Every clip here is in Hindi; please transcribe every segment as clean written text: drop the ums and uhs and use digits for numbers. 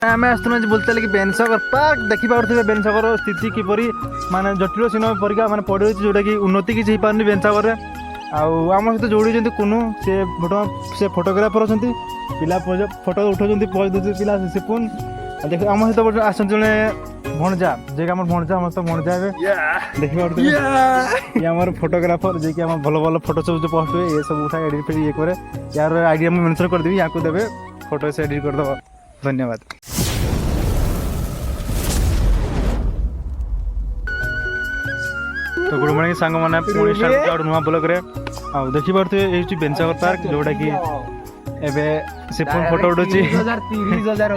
आम आसुना बोलते कि बेनसागर पार्क देखी पारे बेनसागर स्थिति किपरि माने जटिल सीन परिका माने पड़ी रही जोटा कि उन्नति किसी पारनी बेनसागर आम सहित जोड़ी कुनू से फोटोग्राफर अच्छा पिला फोटो उठाउछन्ति पोज दे पिला सिपुन देख आम सहित आस जड़े भणजा जे आम भणजा मत भणजा देखी पारे आम फोटोग्राफर जे कि भल भल फोटो सब जो पोस्ट हुए ये सब उठा एडिट ये करे यार आइडिया मुझे मेंशन करदेवी या देवे फोटो से एडिट करदेव धन्यवाद। तो गुड मॉर्निंग सांग मैंने पुणी स्टार्ट गोटे नुआ ब्लॉग रे आ देखि पारथे ये बेनसागर पार्क जोटा कि एबे से फोन फोटो उठुची 30,000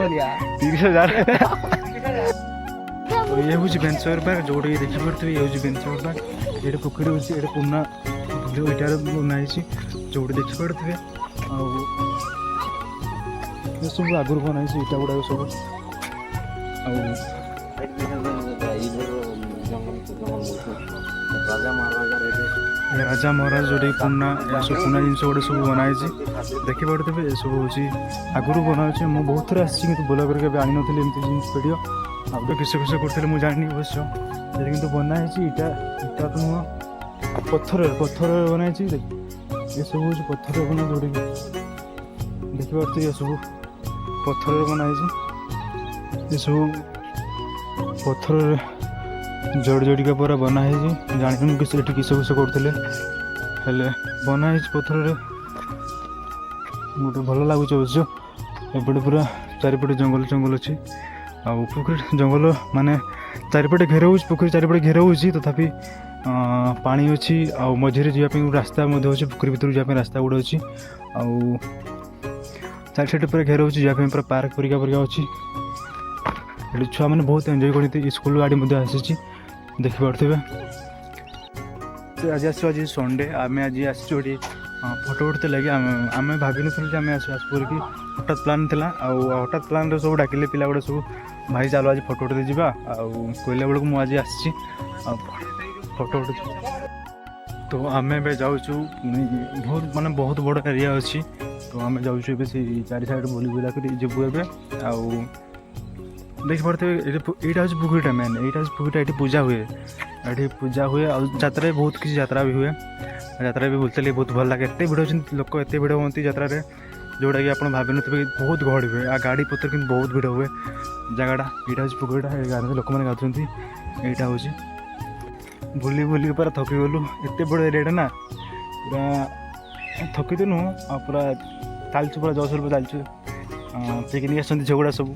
तो ये हूँ बेनसागर पार्क जोटा कि देखि पारथे ये हूँ बेनसागर पार्क ये पोखरी होची ये पुना जो इटार बनाई जोटे देखि पारथे आ ये सब आगुर बनाई इटा गुड़ा सब राजा महाराज जोटे पुना सब पुना जिन गोटे सब बनाई देखी पारे ये सब हूँ आगुरी बनाऊे मुझे बहुत थर आसी ब्लॉग करके आनी नी जिन भिडियो आगे किस किस करते मुझे जानी अवश्य कि बनाई इटा इटा तो नुह पत्थर बनाई ये सब हूँ पत्थर बना जोड़े देखी पारे ये सब पत्थर बनाई ये सब पत्थर जोड़ जोड़िका पूरा बनाई जानी किस किस किस करते बनाई पत्थर गोटे भल लगुच अवश्य एपटे पूरा चारिपटे जंगल जंगल अच्छी पोखरी जंगल माने चारिपटे घेर हो पोखरी चारिपटे घेर हो तथापि पानी अच्छी मझे जावाई रास्ता अच्छे पोखरी भर जावाई रास्ता गुड़ा अच्छी चार साइड पूरा घेर हो जावाई पूरा पार्क परिका परिका अच्छी छुआ मैंने बहुत एंजॉय करते स्कूल गाड़ी आसी देखी पारे आज आज संडे आम आज आसोटी फोटो उठते लगे आम भाभी आम आसपुर कि हठात प्लान था हठात प्लान सब डाकिले पिला गुड़ा सब भाई चलो आज फोटो उठते जावा कहला बेलू मुझे आसी फोटो उठ तो आम ए जाऊँ बहुत माने बहुत बड़ एरिया अच्छी तो आम जाऊँ चारि साइड बुली बुला कर जीवु ए देख पारे यहाँ हूँ पुखरीटा मेन यहाँ हूँ पुखरीटा ये पूजा हुए ये पूजा हुए यात्रा बहुत किसी यात्रा भी हुए यात्रा भी बुलते बहुत भल लगे एत भिड़ होती लोक एत भिड़ होती यात्रा जोटा कि आप भाव नी बहुत गहड़ी हुए आ गाड़ी पत्र कि बहुत भिड़ हुए जगटा यहाँ हूँ पुखरीटा गाँव लोक मैंने गाधुंट यहाँ हूँ बुली बुल पूरा थकी गलु एत बड़ एरिया ना पूरा थकी तो नुह पूरा चलचु पूरा जोश रूप चलचु पिकनिक आस झगड़ा सब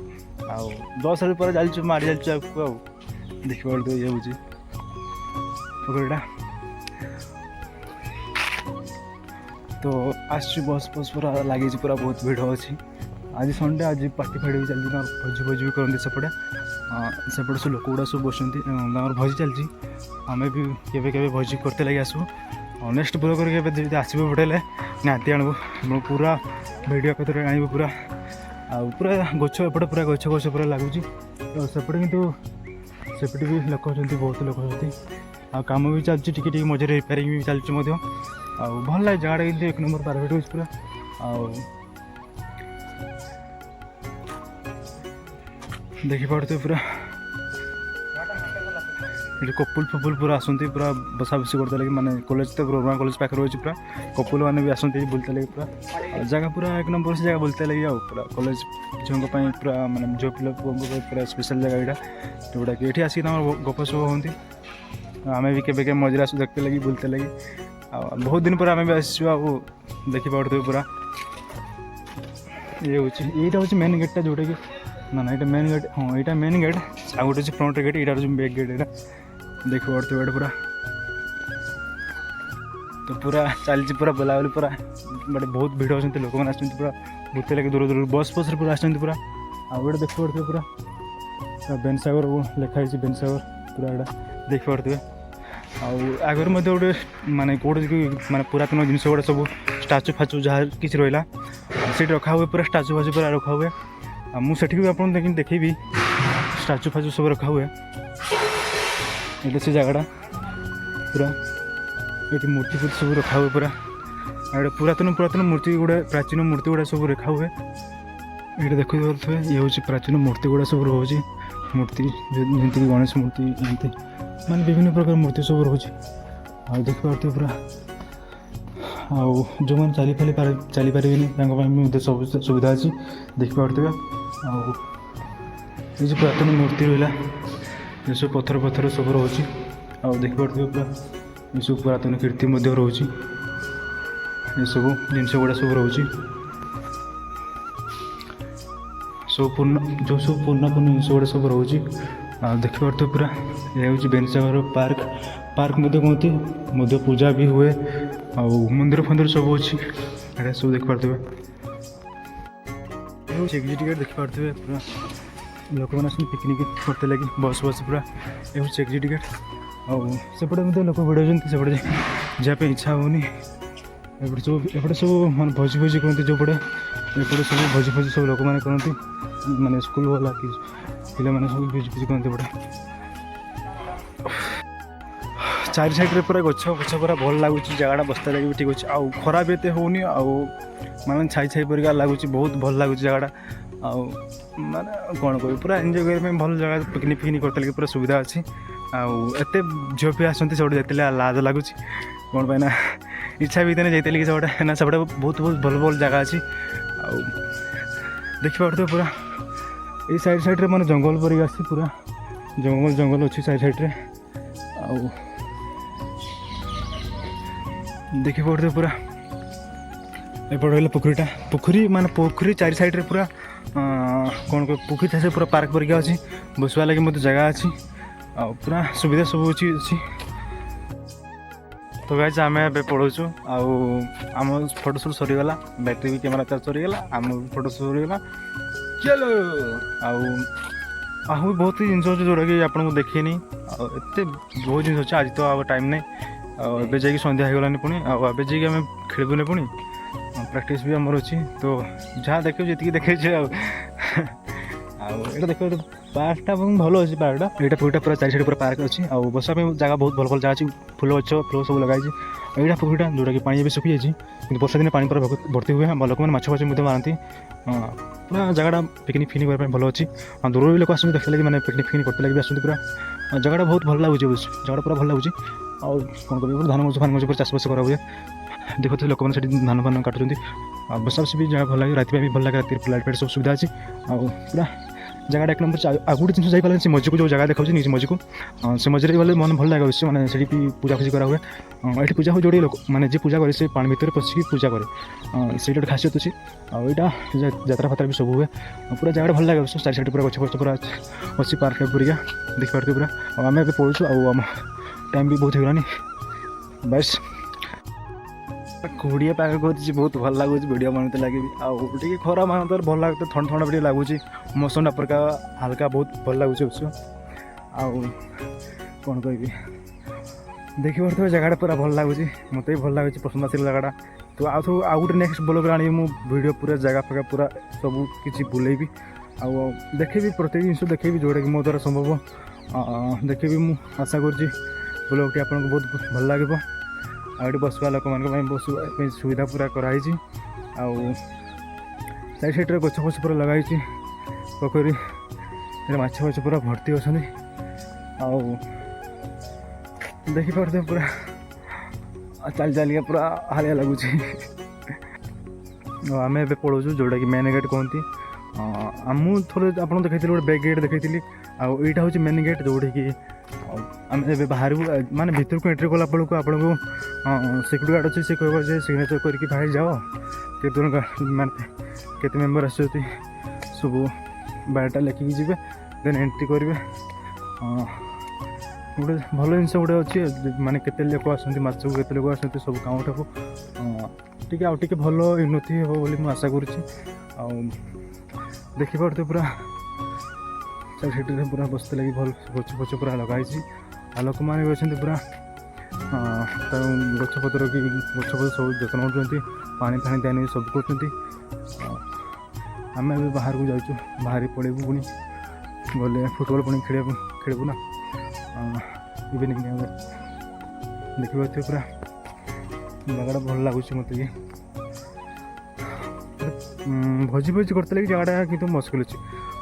आउ 10 पर चलचु मारी चलचु आपको देख पारे ये हूँ पोखरीटा तो आस बस बस पूरा लगी पूरा बहुत भिड़ अच्छी आज संडे आज पार्टी फाटी भी चलती भोजी भोजी भी करते सेपटे सेपटे सब लोक गुड़ा सब बसती भोजी चलती आम भी केवे भोजी करते लगे आसू नेक्स्ट ब्लॉग करके आसबे पटेले निहाती आणबू पूरा भिडियो कतरे आनबू पूरा पूरा गछ एपटे पूरा गछ गछ पूरा लगुच सेपटे कितु सेपटे भी लोक अच्छा बहुत लोक अच्छा काम भी चलती टी मझे रिपेयरिंग भी चलती भल लगे जगह कि एक नंबर परफेक्ट हो पूरा देखी पारे पूरा ये कपुल फपुल पूरा आसती पूरा बसा बसी करते लगे माने कॉलेज तो रोमा कॉलेज पाखे रही पूरा कपुल मैंने भी आसती बुलते लगे पूरा जगह पूरा एक नंबर से जगह बुलते लगे पूरा कॉलेज झील पूरा माने झील पिला पूरा स्पेशल जगह यहाँ जोटा कि ये आसिक गप सब होती आम भी के मजे आस देखते लगे बुलते लगे बहुत दिन पर आम भी आसू देखी पारे पूरा ये हूँ मेन गेटा जोटा कि ना ये मेन गेट हाँ यहाँ मेन गेट आ गोटे फ्रंट गेट यहाँ हूँ बैक गेट यहाँ देख पारे पूरा तो पूरा चलती पूरा बुलाबुली पूरा बड़े बहुत भिड़ होती लोक मैंने आसते पूरा बुलते लगे दूर दूर बस बस पूरा आसते पूरा आगे देख पारे पूरा बेनसागर लिखाई बेनसागर पूरा यहाँ देख पारे आगर गोटे माने कौटे माने पुरातन जिन गुड़ा सब स्टाचू फाचू जहाँ किसी रहा से रखा हुए पूरा स्टाचू फाचू पूरा रखा हुए मुझे भी आप देखेबी स्टाचू फाचू सब रखा हुए ये से जगटा पूरा ये मूर्ति फूर्ति सब रखा हुए पूरा पुरातन पुरातन मूर्ति गुड़ा प्राचीन मूर्ति गुड़ा सब रखा हुए ये देखुए ये हूँ प्राचीन मूर्ति गुड़ा सब रोचे मूर्ति जमीक गणेश मूर्ति एमती माने विभिन्न प्रकार मूर्ति सब रोचे देखिए पूरा आउ जो मैंने चली पारे सब सुविधा अच्छी देखिए ये पुरातन मूर्ति रहा ये सब पत्थर सब रोचे देखिए पूरा ये सब पुरातन कीर्ति रोचे ये सब जिनस गुड़ा सब रोचे सब पूर्ण जो सब पुराना जिनस गुड़ा सब रोचे देखिए पूरा ये हूँ बेनसागर पार्क कहती पूजा भी हुए मंदिर फंदिर सब अच्छी सब देखिए टिकेट देखिए पूरा लोक मैंने पिकनिक करते लगे बस पूरा ये हूँ चेक टिकेट आउटे लोक भिड़ सेपटे जापे इच्छा होनी एपटे सब मैं भोजी भोजी कहते जो पड़े एपटे सब भोजी भोजी सब लोक मैंने करती माने स्कूल वाला कि पिला मैंने सब भोजी भोजी कहते पड़े चार साइड पूरा गछ पूरा भल लगुच जगह बस्ता लगे ठीक अच्छे आउ खरा भी एते होनी माने छाई छाई परिका लगुच बहुत भल लगुच जगह माने कौन कह पूरा एंजॉय करने भल जगह पिकनिक फिकनिक करते लगे पूरा सुविधा अच्छी आते झील भी आसती सब जाते लाज लगुच कौन पाइना इच्छा भी जाते लगे सब ना सब बहुत बहुत भल भल जगह अच्छी देखिए पूरा ये साइड माने जंगल परिक आसी पूरा जंगल अच्छी साइड आउ देखिए पड़ते पूरा एपट रहा पोखरीटा पोखरी माने पोखरी चार साइड पूरा कौन कह पोखरी से पूरा पार्क परिका अच्छी बसवा लगे मत जगह अच्छी पूरा सुविधा सब अच्छी तो गाइस आम ए पढ़ुचु आम फोटोशूट सरीगला बैटरी भी कैमेरा चार्ज सरीगला आम फोटोशूट सरीगला चलो आहु बहुत जिन अच्छे जोटा कि आपको देखेनी एत बहुत जिन अच्छे आज तो आ टाइम नहीं एबे जाकि संध्या होगलानी पुणी आबे जाकि आम खेलबुने पुणी प्रैक्टिस भी आमर अच्छी तो जहाँ देख जी देखे आटा देख पार्कटा भल अच्छी पार्कटा यहाँ पुखरीटा पूरा चार साइड पूरा पार्क अच्छी बसा जगह बहुत भल भल जगह अच्छी फूल गच फूल सब लगे यहाँ पुखरीटा जोटा कि पानी भी सुखी जाइए कि वर्षा दिन पानी पूरा भर्ती हुए लोक मैंने माछ मारती पूरा जगह पिकनिक फिकनिक करने भल अच्छी दूर भी लोक आस देखते लगे मैंने पिकनिक फिकनिक करते लगे भी आसती पूरा जगह बहुत भल लगुच जगह पूरा भल लगुच कौन कह धान गज फान गज पर चाष बास करा हुए देखते लोक मैंने धान फान काटुँच बसा बस भी जगह भल लगे रात भी भल लगे रात लाइट फाइट सब सुविधा अच्छी पूरा जगह एक नंबर आगु गोटे जिन जापारे से मझी को जो जगह देखा निज मझी को से मझे गले मन भल लगे अवश्य मैंने से पूजा पूजी करा हुए ये पूजा हो जोड़े लोक मैंने जी पूजा करे से पानी भितर पशिकी पूजा करे से गोटे खासियत अच्छी यहाँ यात्रा फात्रा भी सब हुए पूरा जगह भल लगे अवश्य चार साइड पूरा गछ पूरा अच्छी पार्क पूरा देखिए पूरा आम ए पढ़ुचु आम टाइम भी बहुत होगलानी बस कोड़िया पाग कर बहुत भल लगुच वीडियो बनाते लगे आगे खरा मान तो भल लगे थंड थंड भी लगुच मौसम प्रका हल्का बहुत भल लगुच कौन कह देखिए जगह पूरा भल लगुच मत भी भल लगुच पसंद आस जगह तो आउ गोटे नेक्स्ट ब्लॉग आनी वीडियो पूरा जगह फगा पूरा सब किसी बुलेबी देखेबी प्रत्येक जिन देखेबी जोटा कि मो द्वारा संभव देखेबी मु आशा कर ब्लॉगटी आपको बहुत भल लगे आगे बसवा लोक मान बस सुविधा पूरा कराई साइड साइड गछ फछ पूरा लगाई पोखरी माछ फाछ पूरा भर्ती अच्छा देखिए पूरा चल चल पूरा हालिया लगुच आम ए पढ़ुचु जोटा कि मेन गेट कहती मुझे थोड़े आपको देखी गोटे बैक गेट देखी यहाँ हूँ मेन गेट जोटा कि आम ए बाहर माने भीतर को एंट्री कला बेलू आपको सिक्यूरीटी गार्ड अच्छे से कह सिग्नेचर करके बाहर जाओ के माने केते मेम्बर आस सब बायोटा लिखिकी जी देन एंट्री करेंगे गोटे भल जिन गोटे अच्छे माने केते लोक आसती माछ को केते लोक आसती सब गाँव टी आउ टे भल उन्नति हे बोली मुझे आशा करुँच देखिए पूरा साइड साइड पूरा बसते लगे भल गच फच पूरा लगाई लोक मैंने अच्छे पूरा गछपतर कि गछपतर सब जत्न होती पानी फानी दिया सब कर आम ए बाहर को जाऊँ बाहर पड़ेबू पुणी गले फुटबल पुणी खेलबू ना इवनिंग देखिए पूरा जगह भल लगुच मत ଭୋଜି ଭୋଜି କରିଥିଲେ କି ଜାଗାଟା କିନ୍ତୁ ମୁସ୍କିଲ ଅଛି।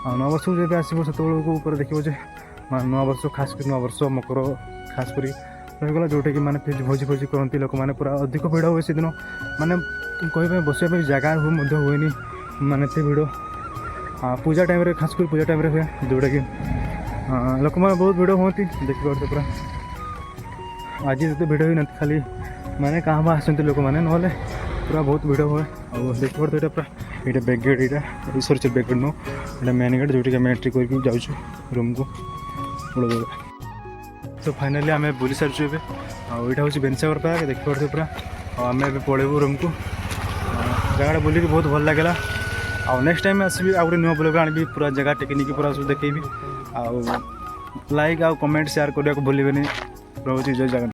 ଆଉ ନୂଆବର୍ଷକୁ ଯେବେ ଆସିବ ସେତେବେଳକୁ ଉପରେ ଦେଖିବ ଯେ ନୂଆବର୍ଷ ଖାସ୍ କରି ନୂଆବର୍ଷ ମକର ଖାସ୍ କରି ରହିଗଲା, ଯେଉଁଟାକି ମାନେ ଭୋଜି ଭୋଜି କରନ୍ତି ଲୋକମାନେ, ପୁରା ଅଧିକ ଭିଡ଼ ହୁଏ ସେଦିନ। ମାନେ କହିବା ପାଇଁ ବସିବା ପାଇଁ ଜାଗା ମଧ୍ୟ ହୁଏନି, ମାନେ ଏତେ ଭିଡ଼। ପୂଜା ଟାଇମ୍ରେ ଖାସ୍ କରି ପୂଜା ଟାଇମ୍ରେ ହୁଏ, ଯେଉଁଟାକି ଲୋକମାନେ ବହୁତ ଭିଡ଼ ହୁଅନ୍ତି। ଦେଖିପାରୁଥିବେ ପୁରା ଆଜି ଏତେ ଭିଡ଼ ହୋଇନାହାନ୍ତି, ଖାଲି ମାନେ କାହା ବା ଆସନ୍ତି ଲୋକମାନେ, ନହେଲେ ପୁରା ବହୁତ ଭିଡ଼ ହୁଏ। ଆଉ ଦେଖିପାରୁଥିବେ ଏଇଟା ପୁରା ଏଇଟା ବ୍ୟାକ୍ ଗେଟ୍, ଏଇଟା ସରି ବ୍ୟାକ୍ ଗେଟ୍ ନୁହଁ, ଏଇଟା ମେନ୍ ଗେଟ୍, ଯେଉଁଠିକି ଆମେ ଏଣ୍ଟ୍ରି କରିକି ଯାଉଛୁ ରୁମ୍କୁ ମୂଳଦୁଆର। ତ ଫାଇନାଲି ଆମେ ବୁଲି ସାରିଛୁ ଏବେ। ଆଉ ଏଇଟା ହେଉଛି ବେନସାଗର ପାର୍କ, ଦେଖିପାରୁଥିବେ ପୁରା। ଆଉ ଆମେ ଏବେ ପଳେଇବୁ ରୁମ୍କୁ। ଜାଗାଟା ବୁଲିକି ବହୁତ ଭଲ ଲାଗିଲା। ଆଉ ନେକ୍ସଟ ଟାଇମ୍ ଆସିବି, ଆଉ ଗୋଟେ ନୂଆ ବ୍ଲଗ୍ ଆଣିବି, ପୁରା ଜାଗା ଟେକ୍ନିକ୍ ପୁରା ସବୁ ଦେଖେଇବି। ଆଉ ଲାଇକ୍ ଆଉ କମେଣ୍ଟ ସେୟାର କରିବାକୁ ଭୁଲିବେନି। ରହୁଛି ଜୟ ଜଗନ୍ନାଥ।